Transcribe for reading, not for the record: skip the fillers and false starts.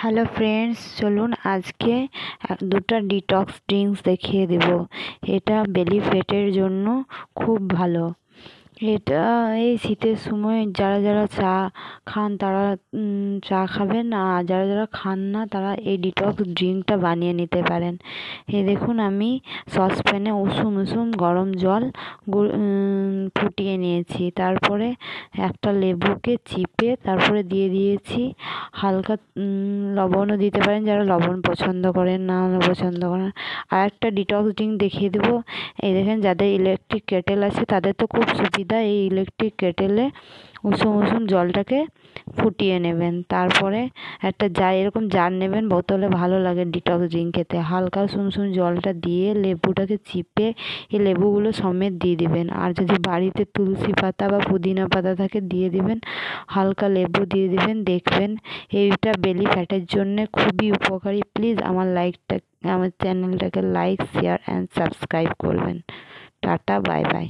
Hello friends, চলুন আজকে দুটো ডিটক্স ড্রিঙ্কস দেখিয়ে দেব। এটা বেলি ফ্যাটের জন্য খুব ভালো। এটা এই শীতের সময় যারা যারা চা খান তারা চা খাবেন, আর যারা যারা খান না তারা এই ডিটক্স ড্রিঙ্কটা বানিয়ে নিতে পারেন। এই দেখুন, আমি সসপ্যানে উষুম উষুম গরম জল ফুটিয়ে নিয়েছি। তারপরে একটা লেবুকে চিপে তারপরে দিয়ে দিয়েছি হালকা লবণও দিতে পারেন যারা লবণ পছন্দ করেন, না পছন্দ করেন। আর একটা ডিটক্স ড্রিঙ্ক দেখিয়ে দেবো। এই দেখেন, যাদের ইলেকট্রিক কেটেল আছে তাদের তো খুব সুবিধা। এই ইলেকট্রিক কেটেলে উষুম উষুম জলটাকে ফুটিয়ে নেবেন। তারপরে একটা জার, এরকম জার নেবেন, বোতলে ভালো লাগে ডিটক্স ড্রিঙ্ক খেতে। হালকা সুমসুম জলটা দিয়ে লেবুটাকে চিপে এই লেবুগুলো সমেত দিয়ে দিবেন। আর যদি বাড়িতে তুলসী পাতা বা পুদিনা পাতা থাকে দিয়ে দিবেন, হালকা লেবু দিয়ে দিবেন। দেখবেন এইটা বেলি ফ্যাটের জন্য খুবই উপকারী। প্লিজ আমার চ্যানেলটাকে লাইক, শেয়ার অ্যান্ড সাবস্ক্রাইব করবেন। Tata, bye bye.